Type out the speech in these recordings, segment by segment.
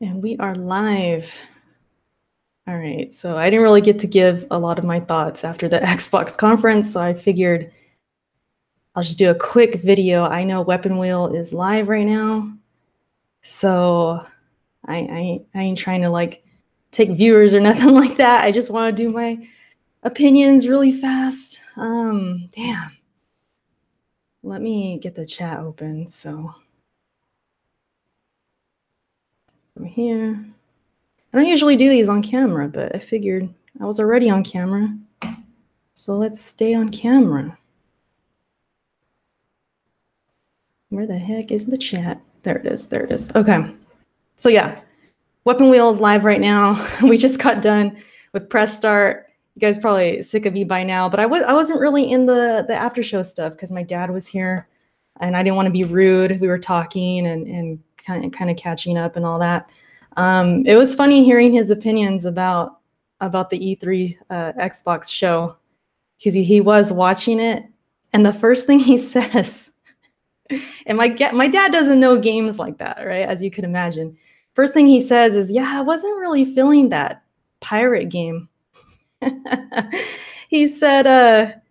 And we are live. All right, so I didn't really get to give a lot of my thoughts after the Xbox conference, so I figured I'll just do a quick video. I know Weapon Wheel is live right now, so I ain't trying to like take viewers or nothing like that. I just want to do my opinions really fast. Damn. Let me get the chat open. So from here. I don't usually do these on camera, but I figured I was already on camera. So let's stay on camera. Where the heck is the chat? There it is. There it is. Okay. So yeah, Weapon Wheel is live right now. We just got done with press start. You guys probably sick of me by now, but I wasn't really in the after show stuff because my dad was here, and I didn't want to be rude. We were talking and kind of catching up and all that. It was funny hearing his opinions about the E3 Xbox show because he was watching it, and the first thing he says. And my dad doesn't know games like that, right? As you could imagine. First thing he says is, yeah, I wasn't really feeling that pirate game. He said,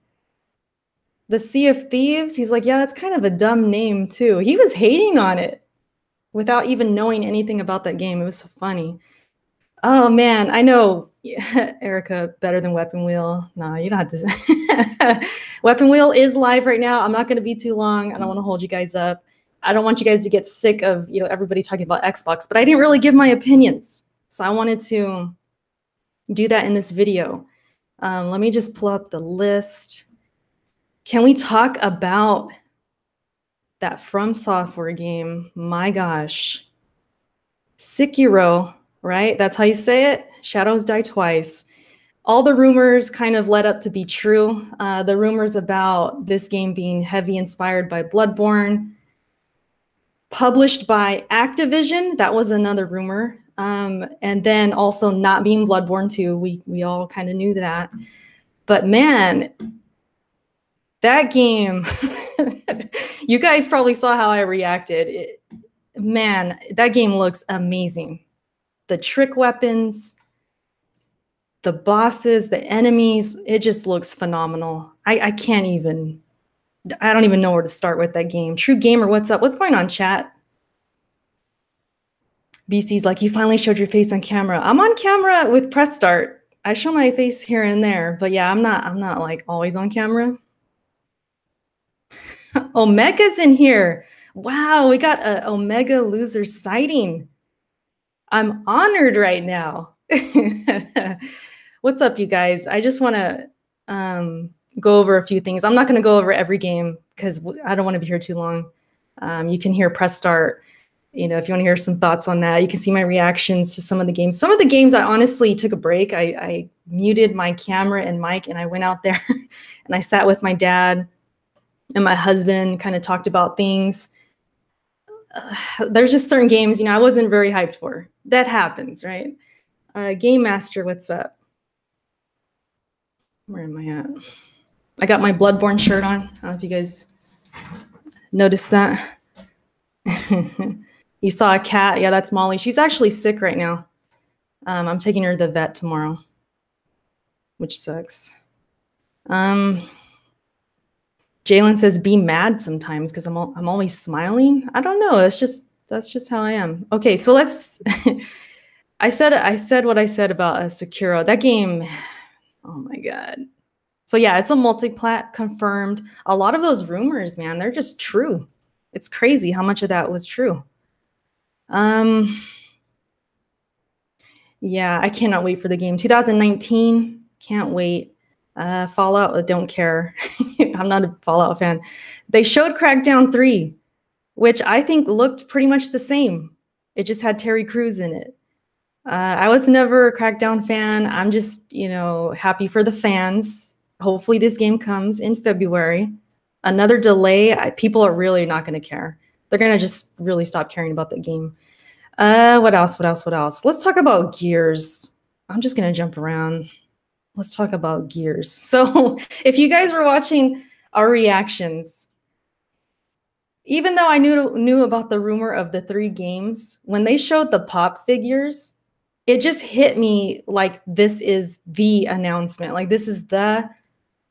the Sea of Thieves. He's like, yeah, that's kind of a dumb name too. He was hating on it without even knowing anything about that game. It was so funny. Oh man, I know Erica better than Weapon Wheel. No, you don't have to. Weapon Wheel is live right now. I'm not going to be too long. I don't want to hold you guys up. I don't want you guys to get sick of everybody talking about Xbox, but I didn't really give my opinions, so I wanted to do that in this video. Let me just pull up the list. Can we talk about that From Software game? My gosh, Sekiro. Right? That's how you say it. Shadows Die Twice. All the rumors kind of led up to be true. The rumors about this game being heavy inspired by Bloodborne, published by Activision. That was another rumor. And then also not being Bloodborne 2. We all kind of knew that. But man, that game, you guys probably saw how I reacted. Man, that game looks amazing. The trick weapons, the bosses, the enemies, it just looks phenomenal. I don't even know where to start with that game. True Gamer, what's up? What's going on, chat? BC's like, you finally showed your face on camera. I'm on camera with press start. I show my face here and there, but yeah, I'm not like always on camera. Omega's in here. Wow, we got a Omega loser sighting. I'm honored right now. What's up, you guys? I just want to go over a few things. I'm not going to go over every game because I don't want to be here too long. You can hear press start. If you want to hear some thoughts on that, you can see my reactions to some of the games. Some of the games I honestly took a break. I muted my camera and mic and I went out there and I sat with my dad and my husband, kind of talked about things. There's just certain games, I wasn't very hyped for. That happens, right? Game Master, what's up? Where am I at? I got my Bloodborne shirt on. I don't know if you guys noticed that. You saw a cat. Yeah, that's Molly. She's actually sick right now. I'm taking her to the vet tomorrow, which sucks. Jalen says, be mad sometimes because I'm always smiling. I don't know. That's just how I am. Okay, so let's I said what I said about Sekiro. That game, oh my God. So yeah, it's a multi-plat confirmed. A lot of those rumors, man, they're just true. It's crazy how much of that was true. Yeah, I cannot wait for the game. 2019, can't wait. Fallout, I don't care. I'm not a Fallout fan. They showed Crackdown 3, which I think looked pretty much the same. It just had Terry Crews in it. I was never a Crackdown fan. I'm just, happy for the fans. Hopefully this game comes in February. Another delay, people are really not going to care. They're going to just really stop caring about the game. What else? Let's talk about Gears. I'm just going to jump around. Let's talk about Gears. So if you guys were watching our reactions, even though I knew about the rumor of the 3 games, when they showed the pop figures, it just hit me like this is the announcement. Like this is the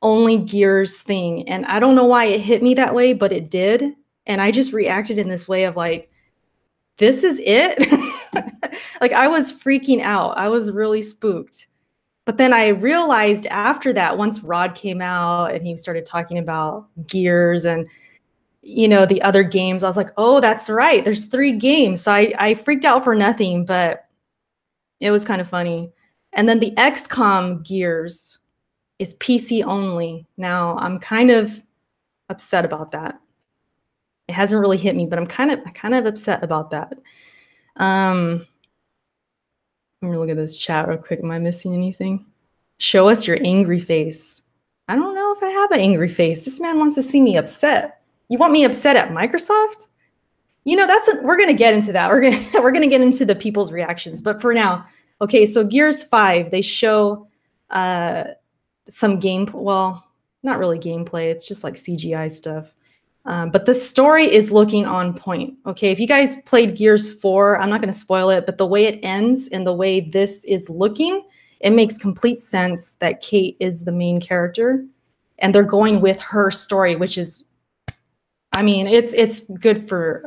only Gears thing. And I don't know why it hit me that way, but it did. And I just reacted in this way of like, this is it? Like I was freaking out. I was really spooked. But then I realized after that, once Rod came out and he started talking about Gears and the other games, I was like, oh, that's right. There's 3 games. So I freaked out for nothing, but it was kind of funny. And then the XCOM Gears is PC only. Now I'm kind of upset about that. It hasn't really hit me, but I'm kind of upset about that. Let me look at this chat real quick. Am I missing anything? Show us your angry face. I don't know if I have an angry face. This man wants to see me upset. You want me upset at Microsoft? We're gonna get into that. We're gonna get into the people's reactions. But for now, okay. So Gears 5, they show some game. Well, not really gameplay. It's just like CGI stuff. But the story is looking on point. Okay, if you guys played Gears 4, I'm not going to spoil it, but the way it ends and the way this is looking, it makes complete sense that Kate is the main character, and they're going with her story, which is, I mean, it's good for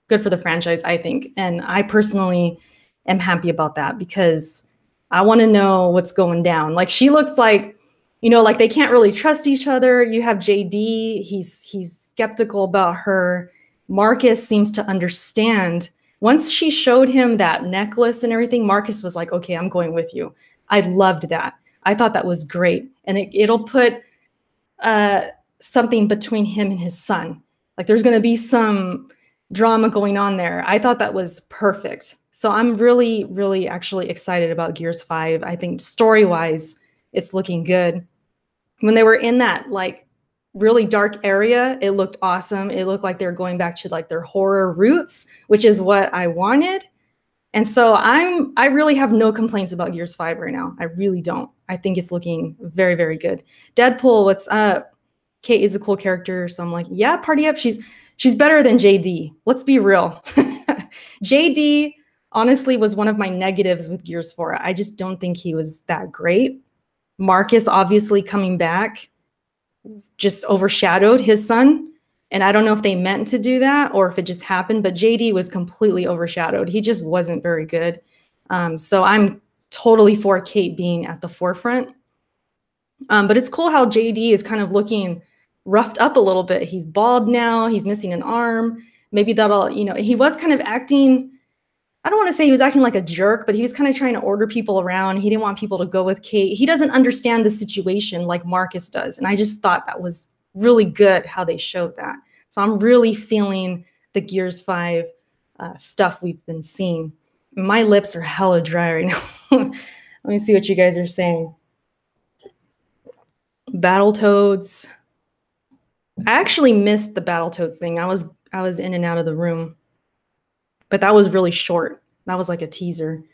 the franchise, I think, and I personally am happy about that because I want to know what's going down. Like she looks like, like they can't really trust each other. You have JD, he's skeptical about her. Marcus seems to understand. Once she showed him that necklace and everything, Marcus was like, okay, I'm going with you. I loved that. I thought that was great. And it'll put something between him and his son. Like there's going to be some drama going on there. I thought that was perfect. So I'm really, really actually excited about Gears 5. I think story-wise, it's looking good. When they were in that like really dark area, it looked awesome. It looked like they were going back to like their horror roots, which is what I wanted. And so I really have no complaints about Gears 5 right now. I really don't. I think it's looking very, very good. Deadpool, what's up? Kate is a cool character. So I'm like, yeah, party up. She's better than JD. Let's be real. JD honestly was one of my negatives with Gears 4. I just don't think he was that great. Marcus obviously coming back just overshadowed his son. And I don't know if they meant to do that or if it just happened, but JD was completely overshadowed. He just wasn't very good. So I'm totally for Kate being at the forefront. But it's cool how JD is kind of looking roughed up a little bit. He's bald now. He's missing an arm. Maybe that'll, he was kind of acting, I don't want to say he was acting like a jerk, but he was kind of trying to order people around. He didn't want people to go with Kate. He doesn't understand the situation like Marcus does. And I just thought that was really good how they showed that. So I'm really feeling the Gears 5 stuff we've been seeing. My lips are hella dry right now. Let me see what you guys are saying. Battletoads. I actually missed the Battletoads thing. I was in and out of the room. But that was really short. That was like a teaser.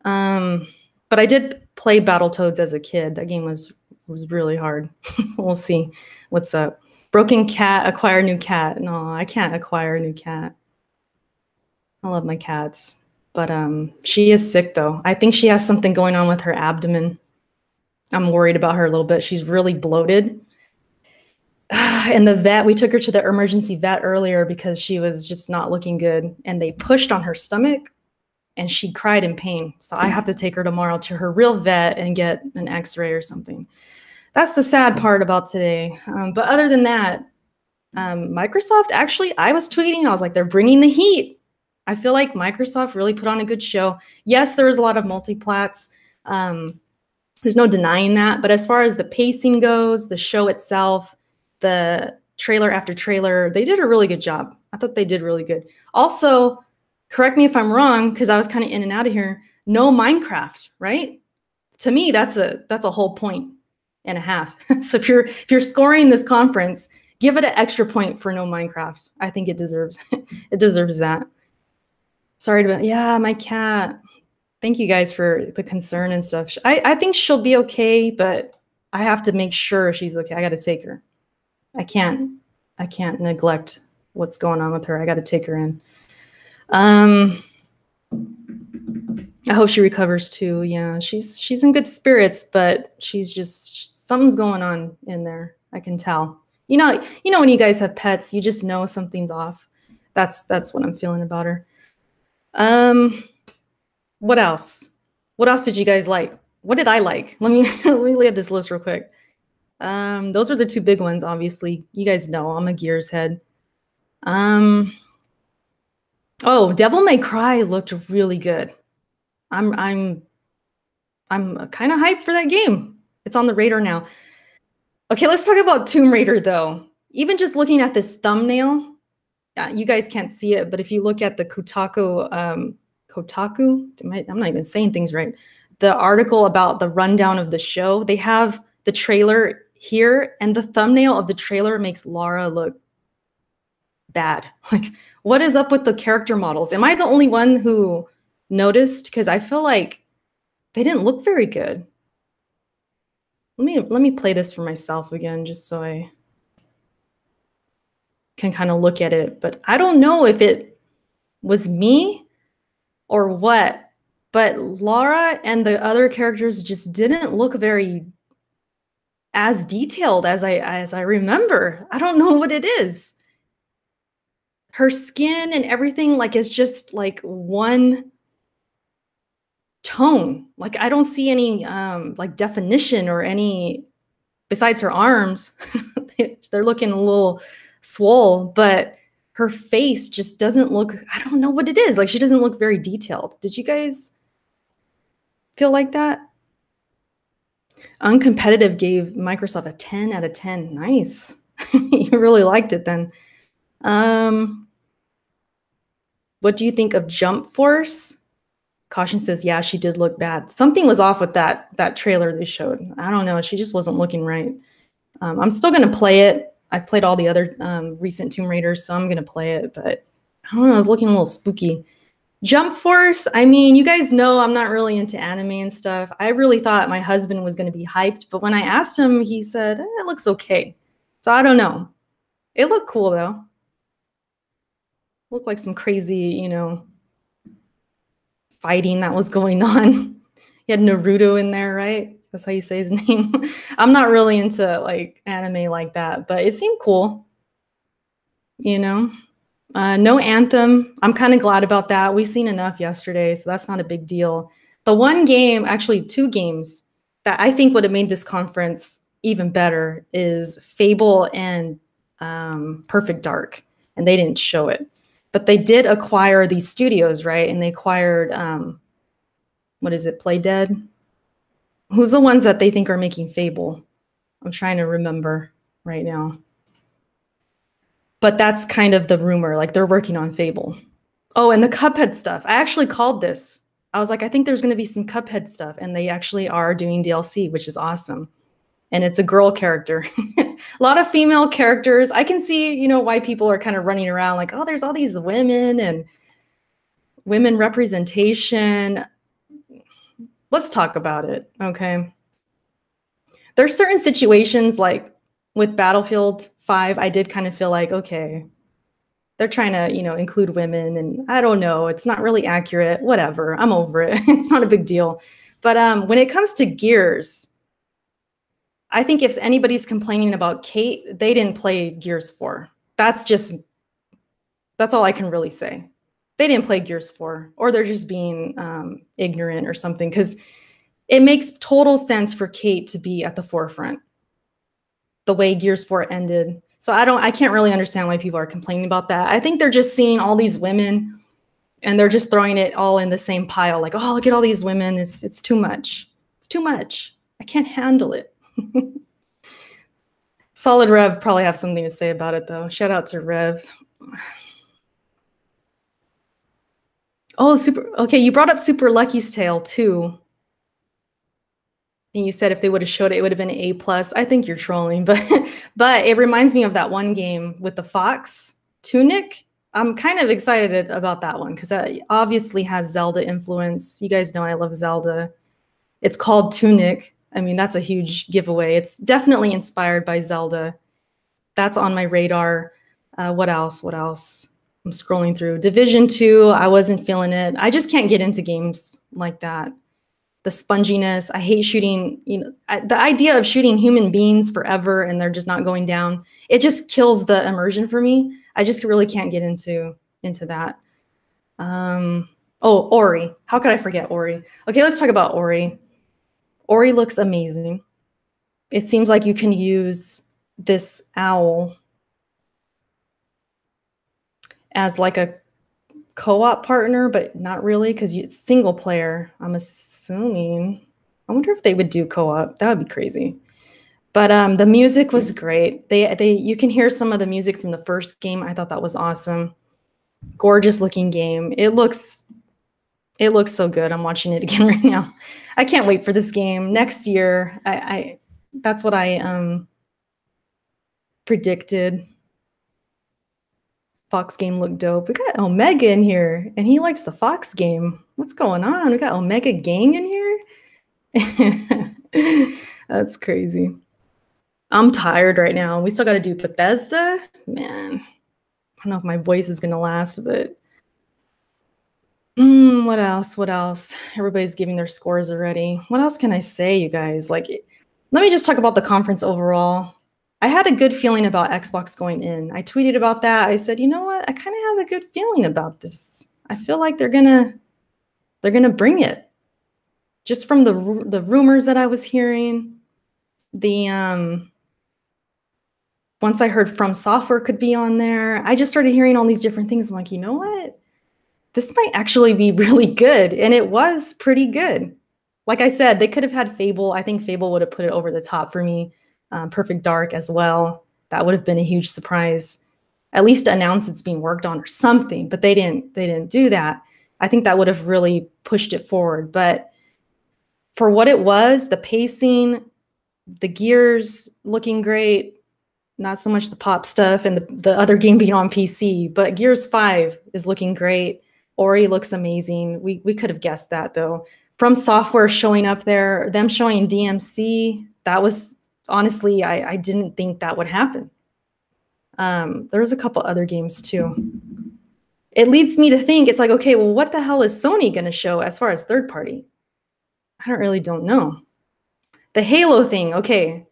But I did play Battletoads as a kid. That game was really hard. We'll see what's up. Broken cat, acquire new cat. No, I can't acquire a new cat. I love my cats. But she is sick though. I think she has something going on with her abdomen. I'm worried about her a little bit. She's really bloated. And the vet, we took her to the emergency vet earlier because she was just not looking good. And they pushed on her stomach and she cried in pain. So I have to take her tomorrow to her real vet and get an x-ray or something. That's the sad part about today. But other than that, Microsoft, actually, I was tweeting. I was like, they're bringing the heat. I feel like Microsoft really put on a good show. Yes, there was a lot of multiplats. There's no denying that. But as far as the pacing goes, the show itself, the trailer after trailer, they did a really good job. I thought they did really good. Also, correct me if I'm wrong, because I was kind of in and out of here. No Minecraft, right? To me, that's a whole point and a half. So if you're scoring this conference, give it an extra point for no Minecraft. I think it deserves it deserves that. Sorry about my cat. Thank you guys for the concern and stuff. I think she'll be okay, but I have to make sure she's okay. I got to take her. I can't neglect what's going on with her. I got to take her in. I hope she recovers too. Yeah, she's in good spirits, but she's just something's going on in there. I can tell. You know when you guys have pets, you just know something's off. That's what I'm feeling about her. What else? What else did you guys like? What did I like? Let me look at this list real quick. Those are the two big ones, obviously. You guys know I'm a Gears head. Oh, Devil May Cry looked really good. I'm kind of hyped for that game. It's on the radar now. Okay, let's talk about Tomb Raider though. Even just looking at this thumbnail, you guys can't see it, but if you look at the Kotaku, I'm not even saying things right. The article about the rundown of the show, they have the trailer here, and the thumbnail of the trailer makes Lara look bad. Like, what is up with the character models? Am I the only one who noticed? Because I feel like they didn't look very good. Let me play this for myself again, just so I can kind of look at it. But I don't know if it was me or what, but Lara and the other characters just didn't look very as detailed as I remember. I don't know what it is. Her skin and everything like is just like one tone. Like I don't see any like definition or any, besides her arms. They're looking a little swole, but her face just doesn't look, I don't know what it is. Like she doesn't look very detailed. Did you guys feel like that? Uncompetitive gave Microsoft a 10 out of 10. Nice. You really liked it then. What do you think of Jump Force? Caution says, yeah, she did look bad. Something was off with that trailer they showed. I don't know. She just wasn't looking right. I'm still going to play it. I've played all the other recent Tomb Raiders, so I'm going to play it. But I don't know. I was looking a little spooky. Jump Force, I mean, you guys know I'm not really into anime and stuff. I really thought my husband was going to be hyped. But when I asked him, he said, it looks okay. So I don't know. It looked cool, though. Looked like some crazy, you know, fighting that was going on. You had Naruto in there, right? That's how you say his name. I'm not really into like anime like that, but it seemed cool. You know, no Anthem. I'm kind of glad about that. We've seen enough yesterday, so that's not a big deal. The one game, actually two games, that I think would have made this conference even better is Fable and Perfect Dark, and they didn't show it. But they did acquire these studios, right? And they acquired, what is it, Play Dead? Who's the ones that they think are making Fable? I'm trying to remember right now. But that's kind of the rumor, like they're working on Fable. Oh, and the Cuphead stuff. I actually called this. I was like, I think there's going to be some Cuphead stuff, and they actually are doing DLC, which is awesome. And it's a girl character. A lot of female characters. I can see, you know, why people are kind of running around like, oh, there's all these women and women representation. Let's talk about it, okay? There's certain situations like with Battlefield 5, I did kind of feel like, okay, they're trying to, you know, include women, and I don't know, it's not really accurate, whatever, I'm over it. It's not a big deal. But when it comes to Gears, I think if anybody's complaining about Kate, they didn't play Gears 4. That's all I can really say. They didn't play Gears 4, or they're just being ignorant or something, because it makes total sense for Kate to be at the forefront the way Gears 4 ended. So I can't really understand why people are complaining about that. I think they're just seeing all these women and they're just throwing it all in the same pile. Like, oh, look at all these women. It's too much. It's too much. I can't handle it. Solid Rev probably have something to say about it, though. Shout out to Rev. Oh, okay, you brought up Super Lucky's Tale, too. And you said if they would have showed it, it would have been an A+. I think you're trolling, but it reminds me of that one game with the fox, Tunic. I'm kind of excited about that one because that obviously has Zelda influence. You guys know I love Zelda. It's called Tunic. I mean, that's a huge giveaway. It's definitely inspired by Zelda. That's on my radar. What else? What else? I'm scrolling through. Division 2, I wasn't feeling it. I just can't get into games like that. The sponginess, I hate shooting, the idea of shooting human beings forever and they're just not going down, it just kills the immersion for me. I just really can't get into that. Oh, Ori. How could I forget Ori? Okay, let's talk about Ori. Ori looks amazing. It seems like you can use this owl as like a co-op partner, but not really, because it's single player, I'm assuming. I wonder if they would do co-op. That would be crazy. But the music was great. You can hear some of the music from the first game. I thought that was awesome. Gorgeous looking game. It looks so good. I'm watching it again right now. I can't wait for this game next year. That's what I predicted. Fox game looked dope. We got Omega in here, and he likes the Fox game. What's going on? We got Omega Gang in here? That's crazy. I'm tired right now. We still got to do Bethesda. Man, I don't know if my voice is going to last, but what else? What else? Everybody's giving their scores already. What else can I say, you guys? Like, let me just talk about the conference overall. I had a good feeling about Xbox going in. I tweeted about that. I said, you know what? I kind of have a good feeling about this. I feel like they're gonna bring it. Just from the rumors that I was hearing, once I heard From Software could be on there, I just started hearing all these different things. I'm like, you know what? This might actually be really good. And it was pretty good. Like I said, they could have had Fable. I think Fable would have put it over the top for me. Perfect Dark as well. That would have been a huge surprise. At least announce it's being worked on or something, but they didn't do that. I think that would have really pushed it forward. But for what it was, the pacing, the gears looking great, not so much the pop stuff and the other game being on PC, but Gears 5 is looking great. Ori looks amazing. We could have guessed that though. From Software showing up there, them showing DMC, that was honestly, I didn't think that would happen. There was a couple other games too. It leads me to think, it's like, okay, well, what the hell is Sony going to show as far as third party? I don't know. The Halo thing, okay.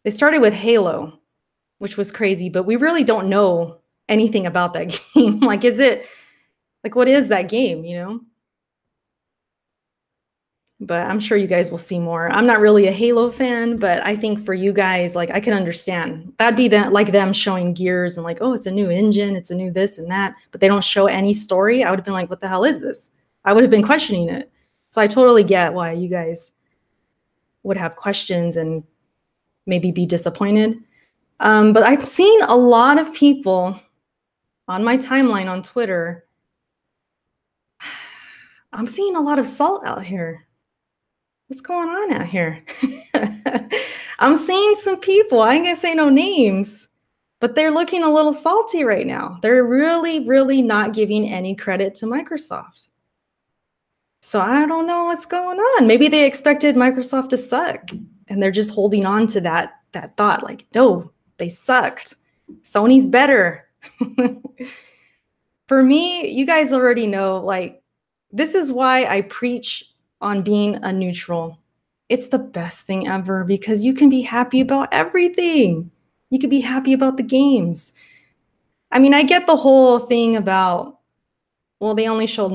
They started with Halo, which was crazy, but we really don't know anything about that game. Like, what is that game, you know? But I'm sure you guys will see more. I'm not really a Halo fan, but I think for you guys, like, I can understand. That'd be like them showing Gears and like, oh, it's a new engine, it's a new this and that, but they don't show any story. I would have been like, what the hell is this? I would have been questioning it. So I totally get why you guys would have questions and maybe be disappointed. But I've seen a lot of people on my timeline on Twitter. I'm seeing a lot of salt out here. What's going on out here? I'm seeing some people, I ain't gonna say no names, but they're looking a little salty right now. They're really, really not giving any credit to Microsoft. So I don't know what's going on. Maybe they expected Microsoft to suck and they're just holding on to that thought, like, no, they sucked. Sony's better. For me, you guys already know, like, this is why I preach on being a neutral. It's the best thing ever because you can be happy about everything. You can be happy about the games. I mean, I get the whole thing about, well, they only showed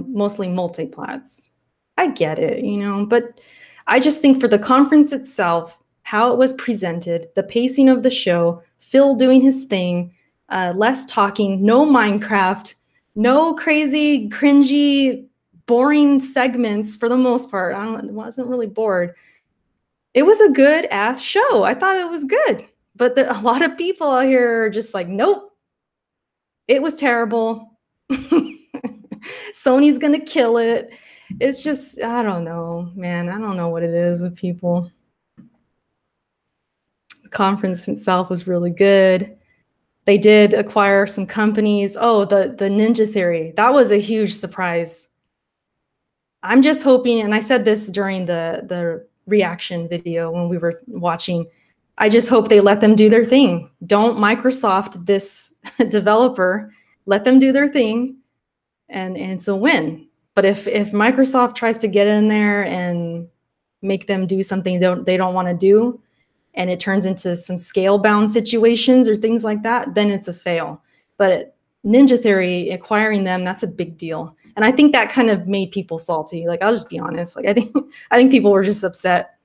mostly multiplats. I get it, you know, but I just think for the conference itself, how it was presented, the pacing of the show, Phil doing his thing, less talking, no Minecraft, no crazy, cringy, boring segments for the most part. I wasn't really bored. It was a good ass show. I thought it was good, but a lot of people out here are just like, nope, it was terrible. Sony's gonna kill it. It's just, I don't know, man. I don't know what it is with people. The conference itself was really good. They did acquire some companies. Oh, the Ninja Theory. That was a huge surprise. I'm just hoping, and I said this during the reaction video when we were watching, I just hope they let them do their thing. Don't Microsoft this developer. Let them do their thing, and it's a win. But if Microsoft tries to get in there and make them do something they don't want to do, and it turns into some scale-bound situations or things like that, then it's a fail. But Ninja Theory acquiring them, that's a big deal. And I think that kind of made people salty. Like, I'll just be honest. Like, I think people were just upset.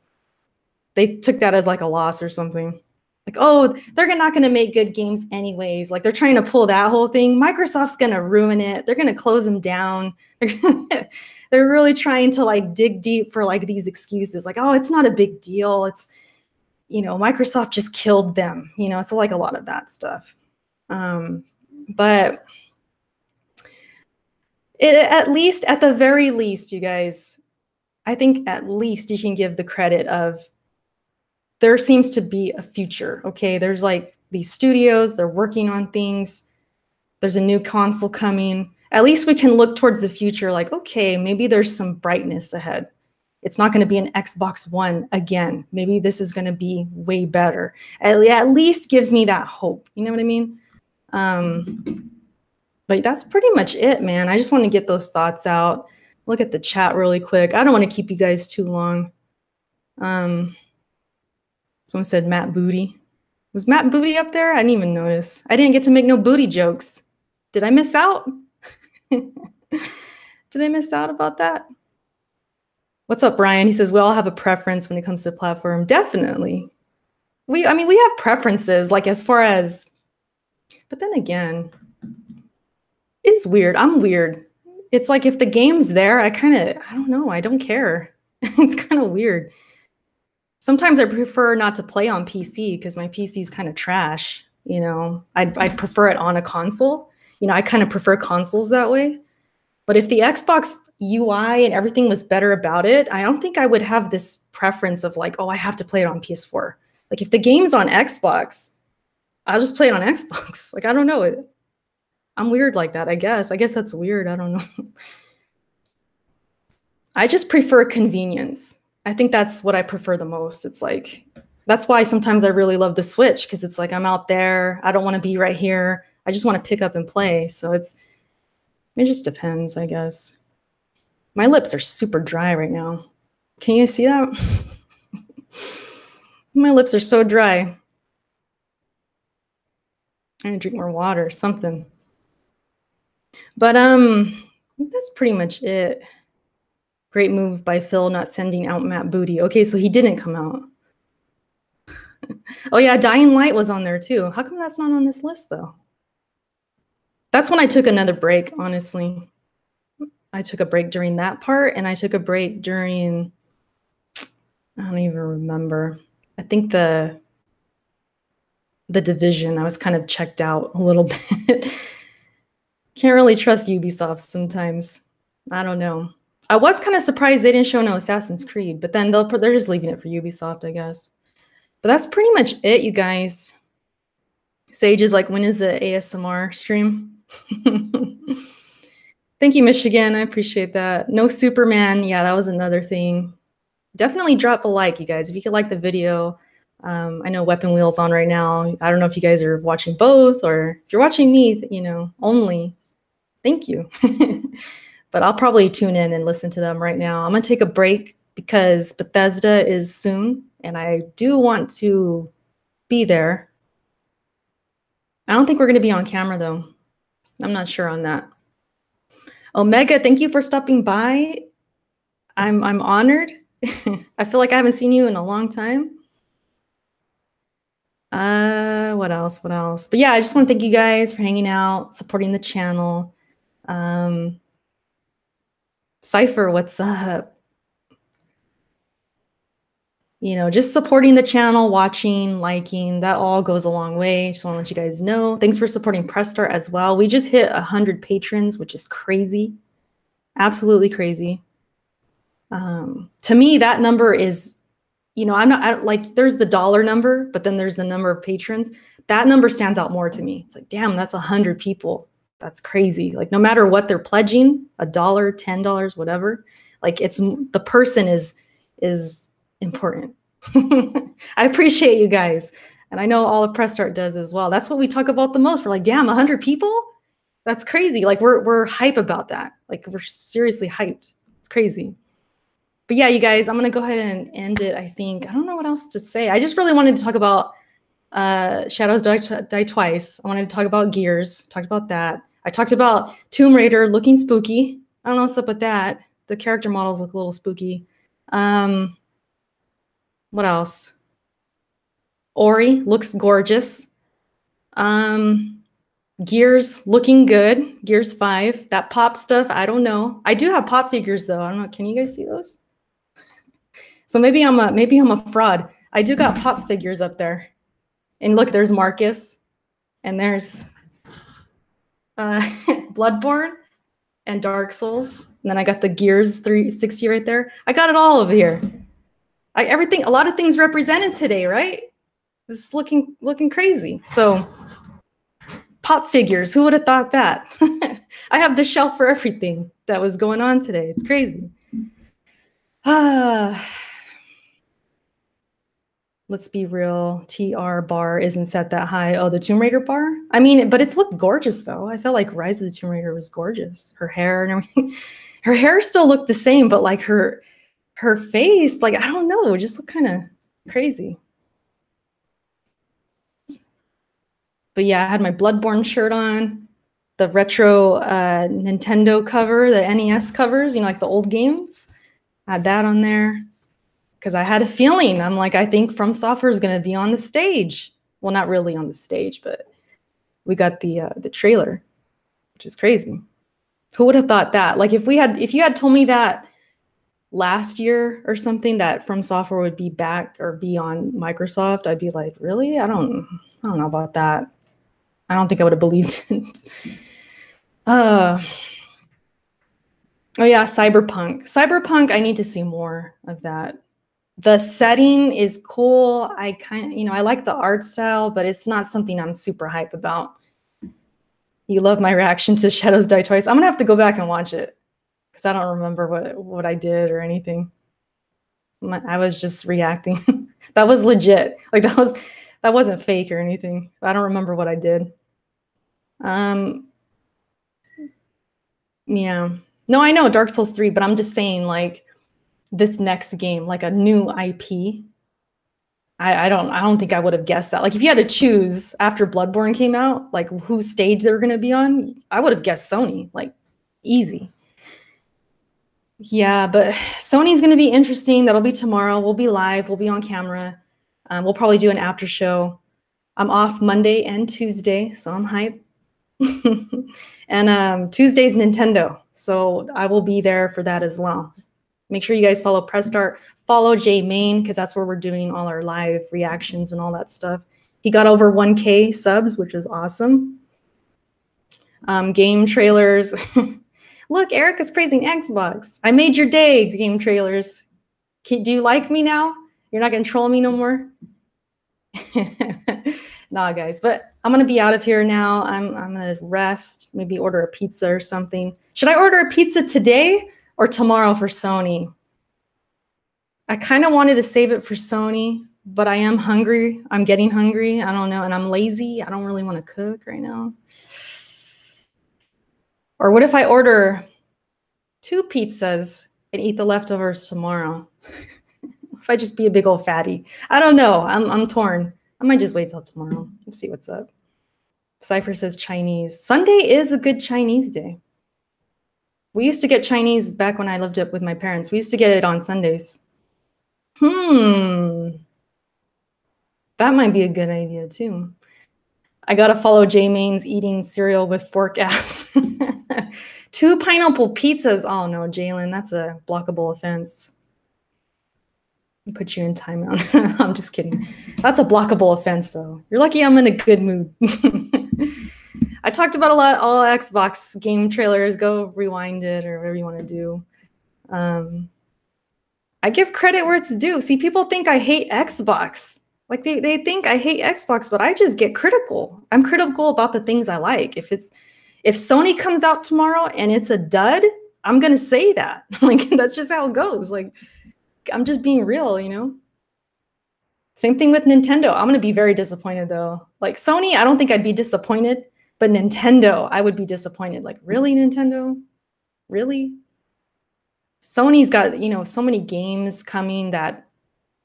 They took that as like a loss or something. Like, oh, they're not going to make good games anyways. Like, they're trying to pull that whole thing. Microsoft's going to ruin it. They're going to close them down. They're really trying to like dig deep for like these excuses. Like, oh, it's not a big deal. It's, you know, Microsoft just killed them. You know, it's like a lot of that stuff. But at least, at the very least, you guys, I think at least you can give the credit of, there seems to be a future, okay? There's like these studios, they're working on things. There's a new console coming. At least we can look towards the future like, okay, maybe there's some brightness ahead. It's not gonna be an Xbox One again. Maybe this is gonna be way better. At least gives me that hope, you know what I mean? But that's pretty much it, man. I just wanna get those thoughts out. Look at the chat really quick. I don't wanna keep you guys too long. Someone said Matt Booty. Was Matt Booty up there? I didn't even notice. I didn't get to make no booty jokes. Did I miss out? Did I miss out about that? What's up, Brian? He says, we all have a preference when it comes to platform. Definitely. I mean, we have preferences, like as far as, but then again, it's weird. I'm weird. It's like if the game's there, I don't know. I don't care. It's kind of weird. Sometimes I prefer not to play on PC because my PC is kind of trash. You know, I'd prefer it on a console. You know, I kind of prefer consoles that way. But if the Xbox UI and everything was better about it, I don't think I would have this preference of like, oh, I have to play it on PS4. Like if the game's on Xbox, I'll just play it on Xbox. Like, I don't know. I'm weird like that, I guess. I guess that's weird. I don't know. I just prefer convenience. I think that's what I prefer the most. It's like, that's why sometimes I really love the Switch, because it's like I'm out there. I don't want to be right here. I just want to pick up and play. So it just depends, I guess. My lips are super dry right now. Can you see that? My lips are so dry. I'm gonna drink more water, something. But that's pretty much it. Great move by Phil not sending out Matt Booty. Okay, so he didn't come out. Oh yeah, Dying Light was on there too. How come that's not on this list though? That's when I took another break, honestly. I took a break during that part, and I took a break during, I don't even remember. I think the Division, I was kind of checked out a little bit. Can't really trust Ubisoft sometimes. I don't know. I was kind of surprised they didn't show no Assassin's Creed, but then they're just leaving it for Ubisoft, I guess. But that's pretty much it, you guys. Sage is like, when is the ASMR stream? Thank you, Michigan. I appreciate that. No Superman. Yeah, that was another thing. Definitely drop a like, you guys. If you could like the video. I know Weapon Wheel's on right now. I don't know if you guys are watching both, or if you're watching me, you know, only. Thank you. But I'll probably tune in and listen to them right now. I'm going to take a break because Bethesda is soon, and I do want to be there. I don't think we're going to be on camera, though. I'm not sure on that. Omega, thank you for stopping by. I'm honored. I feel like I haven't seen you in a long time. What else? But yeah, I just want to thank you guys for hanging out, supporting the channel. Cypher, what's up? You know, just supporting the channel, watching, liking, that all goes a long way. Just want to let you guys know. Thanks for supporting Press Start as well. We just hit 100 patrons, which is crazy. Absolutely crazy. To me, that number is, you know, like, there's the dollar number, but then there's the number of patrons. That number stands out more to me. It's like, damn, that's 100 people. That's crazy. Like, no matter what they're pledging, $1, $10, whatever, like, it's the person is important. I appreciate you guys. And I know all of Press Start does as well. That's what we talk about the most. We're like, damn, 100 people? That's crazy. Like we're hype about that. Like we're seriously hyped. It's crazy. But yeah, you guys, I'm gonna go ahead and end it, I think. I don't know what else to say. I just really wanted to talk about Shadows Die Twice. I wanted to talk about Gears. Talked about that. I talked about Tomb Raider looking spooky. I don't know what's up with that. The character models look a little spooky. What else? Ori looks gorgeous. Gears looking good. Gears 5. That pop stuff, I don't know. I do have pop figures though. I don't know. Can you guys see those? So maybe I'm a fraud. I do got pop figures up there. And look, there's Marcus. And there's Bloodborne and Dark Souls. And then I got the Gears 360 right there. I got it all over here. A lot of things represented today, right? This is looking crazy. So pop figures, who would have thought that? I have the shelf for everything that was going on today. It's crazy. Let's be real. TR bar isn't set that high. Oh, the Tomb Raider bar? I mean, but it's looked gorgeous though. I felt like Rise of the Tomb Raider was gorgeous. Her hair and everything. Her hair still looked the same, but like her face, like, I don't know, it just looked kind of crazy. But yeah, I had my Bloodborne shirt on, the retro Nintendo cover, the NES covers, you know, like the old games. I had that on there because I had a feeling. I'm like, I think From Software is going to be on the stage. Well, not really on the stage, but we got the trailer, which is crazy. Who would have thought that? Like if you had told me that last year or something that From Software would be back or be on Microsoft, I'd be like, really? I don't know about that. I don't think I would have believed it. Oh yeah, Cyberpunk. Cyberpunk, I need to see more of that. The setting is cool. I kind of, I like the art style, but it's not something I'm super hype about. You love my reaction to Shadows Die Twice. I'm gonna have to go back and watch it because I don't remember what I did or anything. I was just reacting. That was legit. Like that wasn't fake or anything. I don't remember what I did. Yeah. No, I know Dark Souls 3, but I'm just saying like this next game, like a new IP. I don't think I would have guessed that. Like if you had to choose after Bloodborne came out, like whose stage they were going to be on, I would have guessed Sony, like easy. Yeah, but Sony's going to be interesting. That'll be tomorrow. We'll be live. We'll be on camera. We'll probably do an after show. I'm off Monday and Tuesday, so I'm hyped. And Tuesday's Nintendo, so I will be there for that as well. Make sure you guys follow Press Start, follow J Main, because that's where we're doing all our live reactions and all that stuff. He got over 1K subs, which is awesome. Game trailers. Look, Erica's praising Xbox. I made your day, game trailers. Do you like me now? You're not going to troll me no more? Nah, guys, but I'm going to be out of here now. I'm going to rest, maybe order a pizza or something. Should I order a pizza today or tomorrow for Sony? I kind of wanted to save it for Sony, but I am hungry. I'm getting hungry. I don't know. And I'm lazy. I don't really want to cook right now. Or what if I order 2 pizzas and eat the leftovers tomorrow? If I just be a big old fatty. I don't know. I'm torn. I might just wait till tomorrow. We'll see what's up. Cypher says Chinese. Sunday is a good Chinese day. We used to get Chinese back when I lived up with my parents. We used to get it on Sundays. That might be a good idea too. I gotta follow J Main's eating cereal with fork ass. 2 pineapple pizzas. Oh no, Jalen, that's a blockable offense. Put you in timeout. I'm just kidding. That's a blockable offense though. You're lucky I'm in a good mood. I talked about all Xbox game trailers. Go rewind it or whatever you want to do. I give credit where it's due. See, people think I hate Xbox. Like they think I hate Xbox, but I just get critical. I'm critical about the things I like. If Sony comes out tomorrow and it's a dud, I'm gonna say that. Like that's just how it goes. Like I'm just being real, you know. Same thing with Nintendo. I'm gonna be very disappointed though. Like Sony, I don't think I'd be disappointed, but Nintendo, I would be disappointed. Like, really, Nintendo? Really? Sony's got, you know, so many games coming that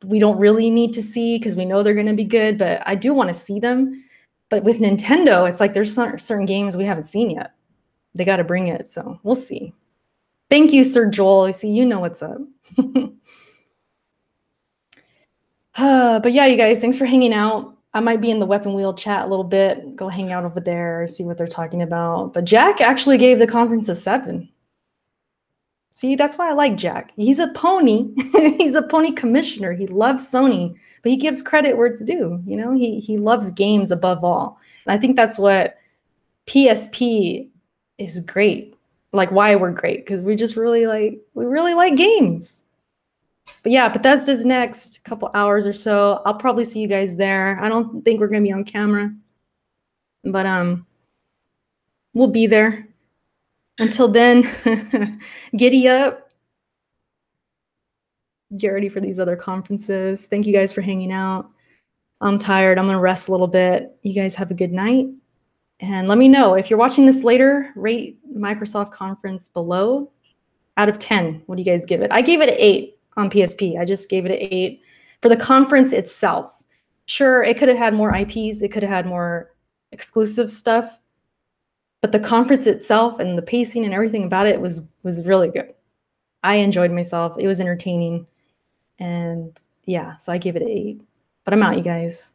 we don't really need to see because we know they're gonna be good, but I do want to see them. But with Nintendo, it's like there's certain games we haven't seen yet. They got to bring it, so we'll see. Thank you, Sir Joel. I see you know what's up. But yeah, you guys, thanks for hanging out. I might be in the Weapon Wheel chat a little bit. Go hang out over there, see what they're talking about. But Jack actually gave the conference a 7. See, that's why I like Jack. He's a pony. He's a pony commissioner. He loves Sony, but he gives credit where it's due. You know, he loves games above all. And I think that's what PSP is great. Like why we're great, because we really like games. But yeah, Bethesda's next couple hours or so. I'll probably see you guys there. I don't think we're gonna be on camera, but we'll be there. Until then, giddy up. Get ready for these other conferences. Thank you guys for hanging out. I'm tired. I'm gonna rest a little bit. You guys have a good night. And let me know if you're watching this later, rate Microsoft conference below. Out of 10, what do you guys give it? I gave it an 8 on PSP. I just gave it an 8. For the conference itself, sure, it could have had more IPs. It could have had more exclusive stuff. But the conference itself and the pacing and everything about it was really good. I enjoyed myself. It was entertaining. And yeah, so I gave it an 8. But I'm out, you guys.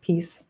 Peace.